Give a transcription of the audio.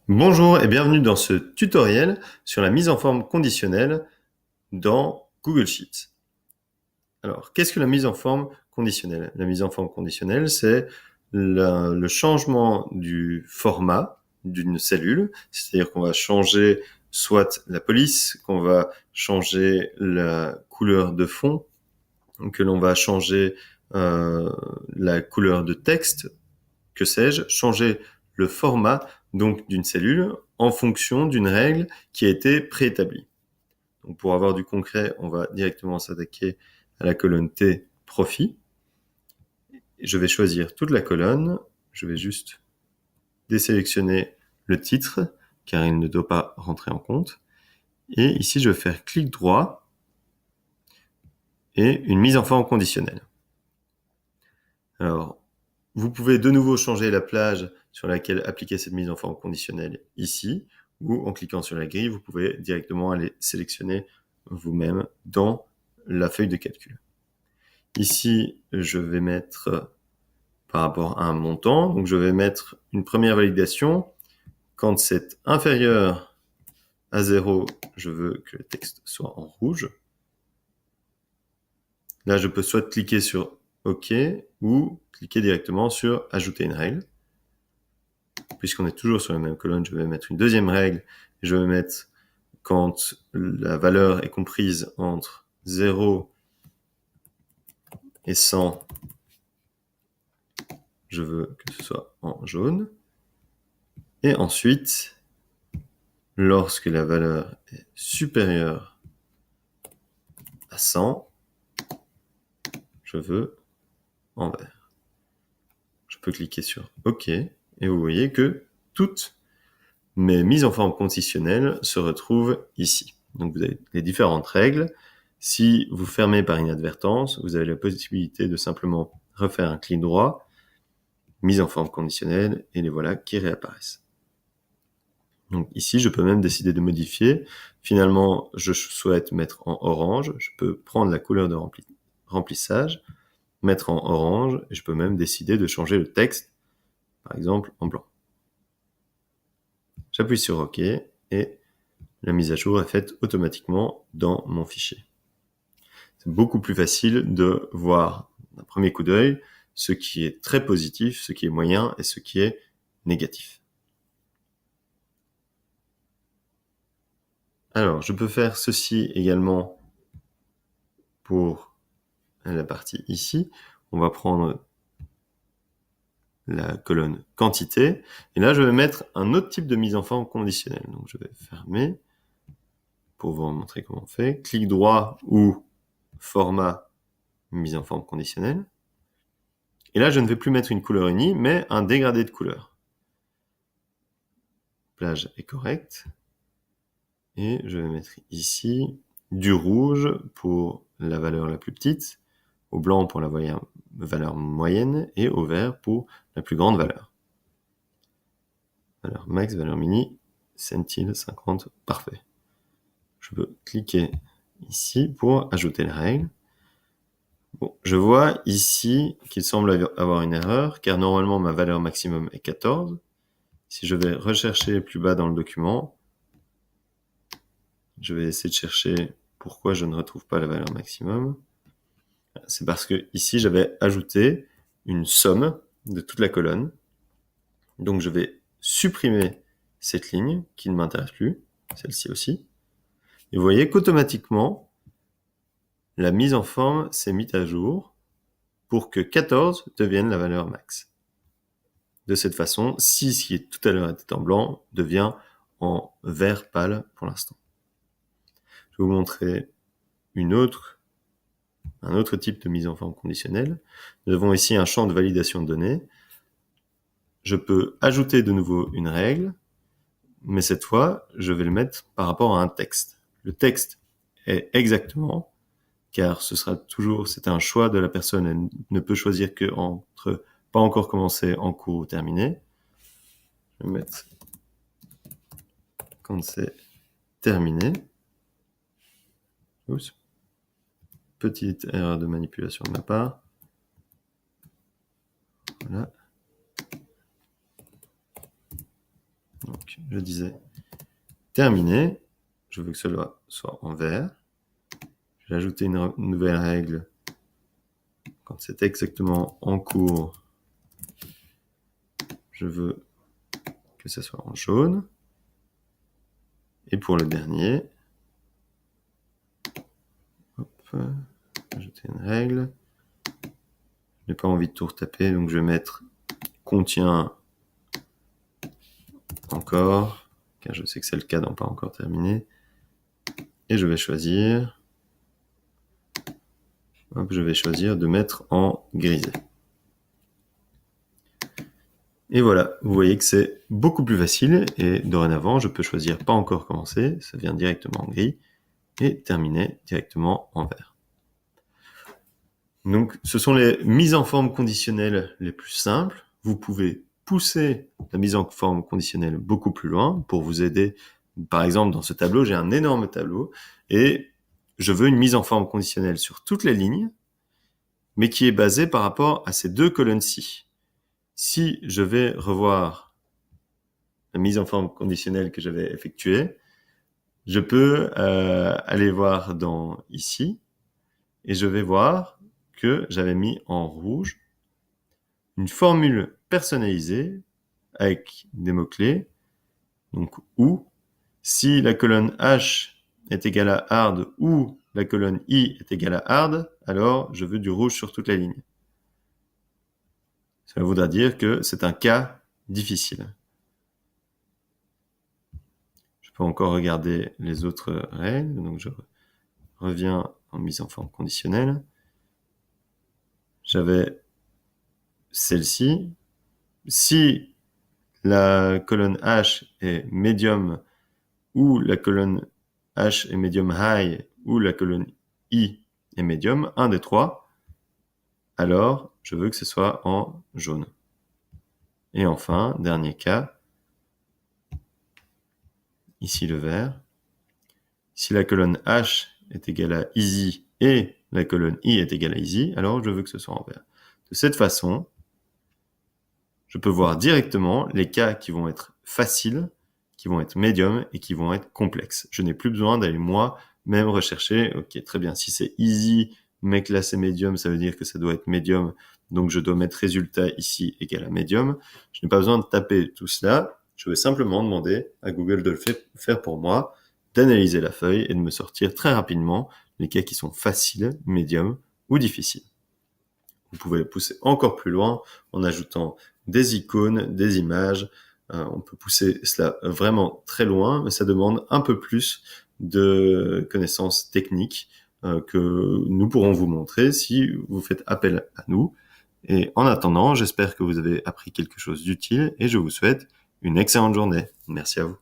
Bonjour et bienvenue dans ce tutoriel sur la mise en forme conditionnelle dans Google Sheets. Alors, qu'est-ce que la mise en forme conditionnelle? La mise en forme conditionnelle, c'est le changement du format d'une cellule, c'est-à-dire qu'on va changer soit la police, qu'on va changer la couleur de fond, que l'on va changer la couleur de texte, que sais-je, changer le format donc d'une cellule en fonction d'une règle qui a été préétablie. Donc pour avoir du concret, on va directement s'attaquer à la colonne T profit. Je vais choisir toute la colonne. Je vais juste désélectionner le titre car il ne doit pas rentrer en compte. Et ici, je vais faire clic droit et une mise en forme conditionnelle. Alors, vous pouvez de nouveau changer la plage sur laquelle appliquer cette mise en forme conditionnelle ici, ou en cliquant sur la grille, vous pouvez directement aller sélectionner vous-même dans la feuille de calcul. Ici, je vais mettre par rapport à un montant, donc je vais mettre une première validation. Quand c'est inférieur à 0, je veux que le texte soit en rouge. Là, je peux soit cliquer sur OK ou cliquer directement sur Ajouter une règle. Puisqu'on est toujours sur la même colonne, je vais mettre une deuxième règle. Je vais mettre quand la valeur est comprise entre 0 et 100, je veux que ce soit en jaune. Et ensuite, lorsque la valeur est supérieure à 100, je veux en vert. Je peux cliquer sur OK et vous voyez que toutes mes mises en forme conditionnelles se retrouvent ici. Donc vous avez les différentes règles. Si vous fermez par inadvertance, vous avez la possibilité de simplement refaire un clic droit, mise en forme conditionnelle, et les voilà qui réapparaissent. Donc ici, je peux même décider de modifier. Finalement, je souhaite mettre en orange. Je peux prendre la couleur de remplissage, mettre en orange, et je peux même décider de changer le texte, par exemple en blanc. J'appuie sur OK, et la mise à jour est faite automatiquement dans mon fichier. C'est beaucoup plus facile de voir d'un premier coup d'œil ce qui est très positif, ce qui est moyen et ce qui est négatif. Alors, je peux faire ceci également pour la partie ici. On va prendre la colonne quantité. Et là, je vais mettre un autre type de mise en forme conditionnelle. Donc, je vais fermer pour vous montrer comment on fait. Clic droit ou format mise en forme conditionnelle. Et là, je ne vais plus mettre une couleur unie, mais un dégradé de couleur. Plage est correcte. Et je vais mettre ici du rouge pour la valeur la plus petite, au blanc pour la valeur moyenne, et au vert pour la plus grande valeur. Valeur max, valeur mini, centile 50, parfait. Je peux cliquer ici pour ajouter les règles. Bon, je vois ici qu'il semble avoir une erreur, car normalement ma valeur maximum est 14. Si je vais rechercher plus bas dans le document, je vais essayer de chercher pourquoi je ne retrouve pas la valeur maximum. C'est parce que ici j'avais ajouté une somme de toute la colonne. Donc je vais supprimer cette ligne qui ne m'intéresse plus, celle-ci aussi. Et vous voyez qu'automatiquement, la mise en forme s'est mise à jour pour que 14 devienne la valeur max. De cette façon, 6 qui tout à l'heure était en blanc devient en vert pâle pour l'instant. Je vais vous montrer un autre type de mise en forme conditionnelle. Nous avons ici un champ de validation de données. Je peux ajouter de nouveau une règle, mais cette fois, je vais le mettre par rapport à un texte. Le texte est exactement, car c'est un choix de la personne, elle ne peut choisir que entre pas encore commencé, en cours ou terminé. Je vais mettre quand c'est terminé. Oups. Petite erreur de manipulation de ma part. Voilà. Donc, je disais terminé. Je veux que cela soit en vert. J'ai ajouté une nouvelle règle quand c'est exactement en cours. Je veux que ça soit en jaune. Et pour le dernier, hop, ajouter une règle. Je n'ai pas envie de tout retaper, donc je vais mettre contient encore, car je sais que c'est le cas dans pas encore terminé. Et je vais choisir, de mettre en grisé. Et voilà, vous voyez que c'est beaucoup plus facile et dorénavant, je peux choisir pas encore commencer, ça vient directement en gris, et terminer directement en vert. Donc, ce sont les mises en forme conditionnelles les plus simples. Vous pouvez pousser la mise en forme conditionnelle beaucoup plus loin pour vous aider. Par exemple, dans ce tableau, j'ai un énorme tableau et je veux une mise en forme conditionnelle sur toutes les lignes, mais qui est basée par rapport à ces deux colonnes-ci. Si je vais revoir la mise en forme conditionnelle que j'avais effectuée, je peux aller voir dans ici et je vais voir que j'avais mis en rouge une formule personnalisée avec des mots-clés, donc ou, si la colonne H est égale à hard ou la colonne I est égale à hard, alors je veux du rouge sur toute la ligne. Ça voudra dire que c'est un cas difficile. Je peux encore regarder les autres règles, donc je reviens en mise en forme conditionnelle. J'avais celle-ci. Si la colonne H est medium ou la colonne H est medium high ou la colonne I est medium, un des trois, alors je veux que ce soit en jaune. Et enfin, dernier cas, ici le vert. Si la colonne H est égale à easy et la colonne I est égale à easy, alors je veux que ce soit en vert. De cette façon, je peux voir directement les cas qui vont être faciles, qui vont être médium et qui vont être complexes. Je n'ai plus besoin d'aller moi-même rechercher, ok, très bien, si c'est easy, mais que là c'est médium, ça veut dire que ça doit être médium, donc je dois mettre résultat ici égal à médium. Je n'ai pas besoin de taper tout cela, je vais simplement demander à Google de le faire pour moi, d'analyser la feuille et de me sortir très rapidement les cas qui sont faciles, médiums ou difficiles. Vous pouvez le pousser encore plus loin en ajoutant des icônes, des images. On peut pousser cela vraiment très loin, mais ça demande un peu plus de connaissances techniques que nous pourrons vous montrer si vous faites appel à nous. Et en attendant, j'espère que vous avez appris quelque chose d'utile et je vous souhaite une excellente journée. Merci à vous.